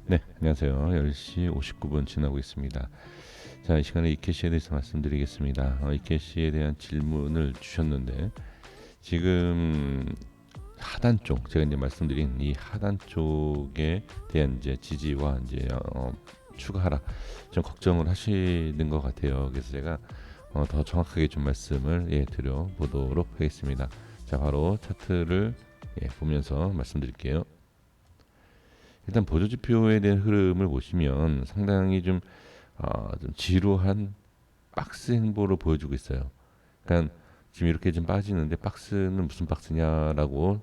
네, 안녕하세요. 10시 59분 지나고 있습니다. 자, 이 시간에 이케시에 대해서 말씀드리겠습니다. 이케시에 대한 질문을 주셨는데, 지금 하단 쪽, 제가 이제 말씀드린 이 하단 쪽에 대한 이제 지지와 이제 추가 하락 좀 걱정을 하시는 것 같아요. 그래서 제가 더 정확하게 좀 말씀을 드려보도록 하겠습니다. 자, 바로 차트를 보면서 말씀드릴게요. 일단 보조지표에 대한 흐름을 보시면 상당히 좀 지루한 박스 행보를 보여주고 있어요. 그러니까 지금 이렇게 좀 빠지는데 박스는 무슨 박스냐라고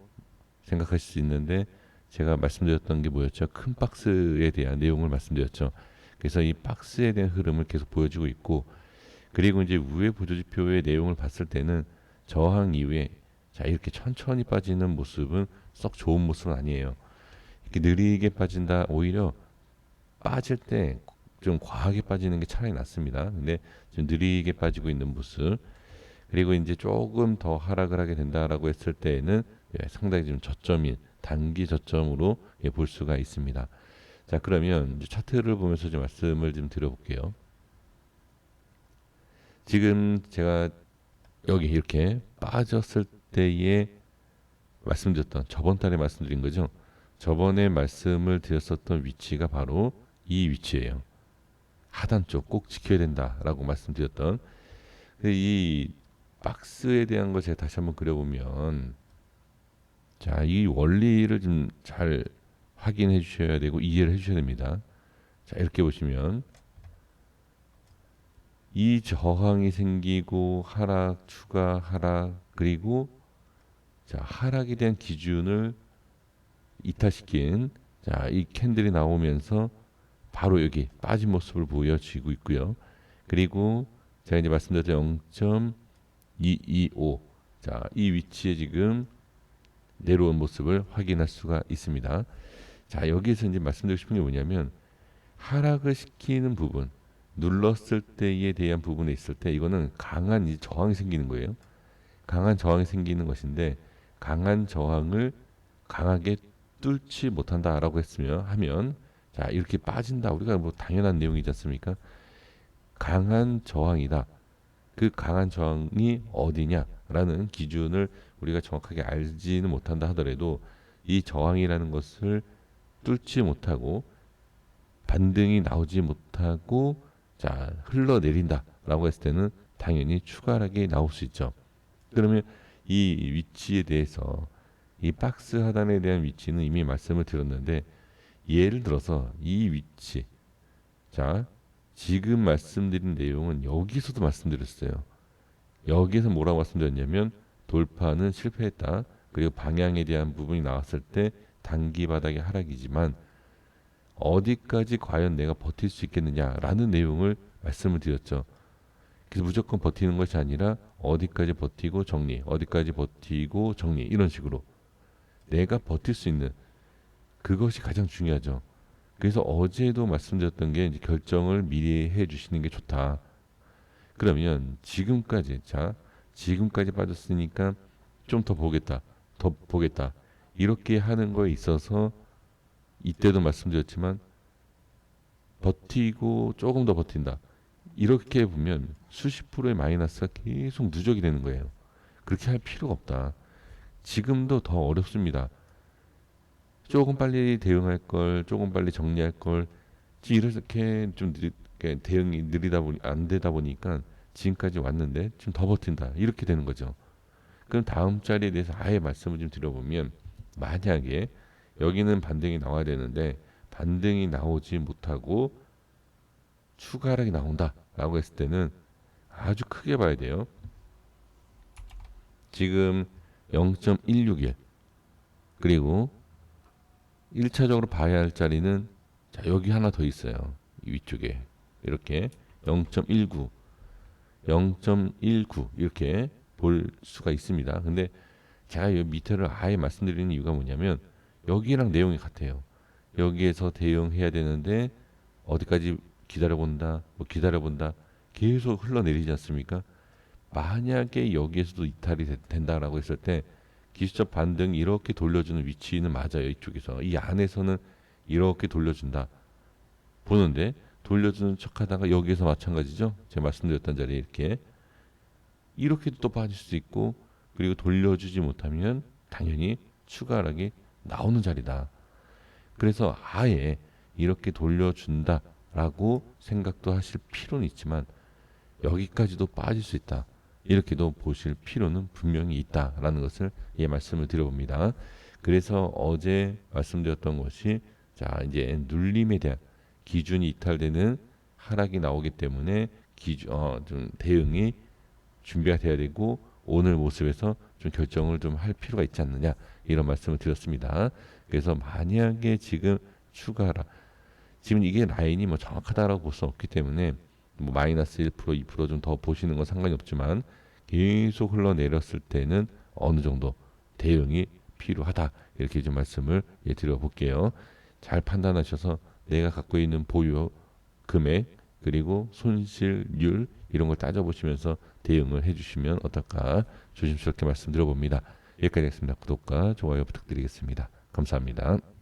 생각하실 수 있는데, 제가 말씀드렸던 게 뭐였죠? 큰 박스에 대한 내용을 말씀드렸죠. 그래서 이 박스에 대한 흐름을 계속 보여주고 있고, 그리고 이제 위에 보조지표의 내용을 봤을 때는 저항 이후에 자 이렇게 천천히 빠지는 모습은 썩 좋은 모습은 아니에요. 이렇게 느리게 빠진다, 오히려 빠질 때 좀 과하게 빠지는 게 차라리 낫습니다. 근데 좀 느리게 빠지고 있는 모습. 그리고 이제 조금 더 하락을 하게 된다라고 했을 때에는 상당히 좀 저점인 단기 저점으로 볼 수가 있습니다. 자, 그러면 이제 차트를 보면서 좀 말씀을 좀 드려볼게요. 지금 제가 여기 이렇게 빠졌을 때에 말씀드렸던, 저번 달에 말씀드린 거죠. 저번에 말씀을 드렸었던 위치가 바로 이 위치예요. 하단 쪽 꼭 지켜야 된다라고 말씀드렸던, 이 박스에 대한 걸 제가 다시 한번 그려보면, 자, 이 원리를 좀 잘 확인해 주셔야 되고 이해를 해 주셔야 됩니다. 자, 이렇게 보시면 이 저항이 생기고 하락, 추가 하락, 그리고 자, 하락에 대한 기준을 이탈시킨 자, 이 캔들이 나오면서 바로 여기 빠진 모습을 보여지고 있고요. 그리고 제가 이제 말씀드렸던 0.225, 자, 이 위치에 지금 내려온 모습을 확인할 수가 있습니다. 자, 여기에서 이제 말씀드리고 싶은 게 뭐냐면, 하락을 시키는 부분, 눌렀을 때에 대한 부분에 있을 때 이거는 강한 이 저항이 생기는 거예요. 강한 저항이 생기는 것인데, 강한 저항을 강하게 뚫지 못한다라고 했으면 하면, 자, 이렇게 빠진다, 우리가 뭐 당연한 내용이지 않습니까? 강한 저항이다. 그 강한 저항이 어디냐라는 기준을 우리가 정확하게 알지는 못한다 하더라도, 이 저항이라는 것을 뚫지 못하고 반등이 나오지 못하고 자 흘러내린다라고 했을 때는 당연히 추가하락이 나올 수 있죠. 그러면 이 위치에 대해서, 이 박스 하단에 대한 위치는 이미 말씀을 드렸는데, 예를 들어서 이 위치, 자 지금 말씀드린 내용은 여기서도 말씀드렸어요. 여기에서 뭐라고 말씀드렸냐면, 돌파는 실패했다. 그리고 방향에 대한 부분이 나왔을 때 단기 바닥의 하락이지만 어디까지 과연 내가 버틸 수 있겠느냐라는 내용을 말씀을 드렸죠. 그래서 무조건 버티는 것이 아니라 어디까지 버티고 정리, 어디까지 버티고 정리, 이런 식으로 내가 버틸 수 있는 그것이 가장 중요하죠. 그래서 어제도 말씀드렸던 게, 이제 결정을 미리 해 주시는 게 좋다. 그러면 지금까지, 자 지금까지 빠졌으니까 좀 더 보겠다, 더 보겠다, 이렇게 하는 거에 있어서 이때도 말씀드렸지만 버티고 조금 더 버틴다, 이렇게 보면 수십 프로의 마이너스가 계속 누적이 되는 거예요. 그렇게 할 필요가 없다. 지금도 더 어렵습니다. 조금 빨리 대응할 걸, 조금 빨리 정리할 걸, 이렇게 좀 대응이 느리다 보니 안 되다 보니까 지금까지 왔는데 좀 더 버틴다, 이렇게 되는 거죠. 그럼 다음 자리에 대해서 아예 말씀을 좀 드려보면, 만약에 여기는 반등이 나와야 되는데 반등이 나오지 못하고 추가 하락이 나온다라고 했을 때는 아주 크게 봐야 돼요. 지금 0.161, 그리고 1차적으로 봐야 할 자리는 자 여기 하나 더 있어요. 이 위쪽에 이렇게 0.19, 0.19 이렇게 볼 수가 있습니다. 근데 제가 이 밑에를 아예 말씀드리는 이유가 뭐냐면, 여기랑 내용이 같아요. 여기에서 대응해야 되는데 어디까지 기다려본다, 뭐 기다려본다, 계속 흘러내리지 않습니까? 만약에 여기에서도 이탈이 된다라고 했을 때 기술적 반등 이렇게 돌려주는 위치는 맞아요. 이쪽에서 이 안에서는 이렇게 돌려준다 보는데 돌려주는 척하다가 여기에서 마찬가지죠. 제가 말씀드렸던 자리에 이렇게도 또 빠질 수 있고 그리고 돌려주지 못하면 당연히 추가 하락이 나오는 자리다. 그래서 아예 이렇게 돌려준다라고 생각도 하실 필요는 있지만 여기까지도 빠질 수 있다. 이렇게도 보실 필요는 분명히 있다라는 것을 말씀을 드려봅니다. 그래서 어제 말씀드렸던 것이 자 이제 눌림에 대한 기준이 이탈되는 하락이 나오기 때문에 좀 대응이 준비가 돼야 되고 오늘 모습에서 좀 결정을 좀 할 필요가 있지 않느냐 이런 말씀을 드렸습니다. 그래서 만약에 지금 추가 하락 지금 이게 라인이 뭐 정확하다라고 볼 수 없기 때문에 뭐 마이너스 1%, 2% 좀 더 보시는 건 상관이 없지만 계속 흘러내렸을 때는 어느 정도 대응이 필요하다 이렇게 좀 말씀을 드려볼게요. 잘 판단하셔서 내가 갖고 있는 보유 금액 그리고 손실률 이런 걸 따져보시면서 대응을 해주시면 어떨까 조심스럽게 말씀드려봅니다. 여기까지 하겠습니다. 구독과 좋아요 부탁드리겠습니다. 감사합니다.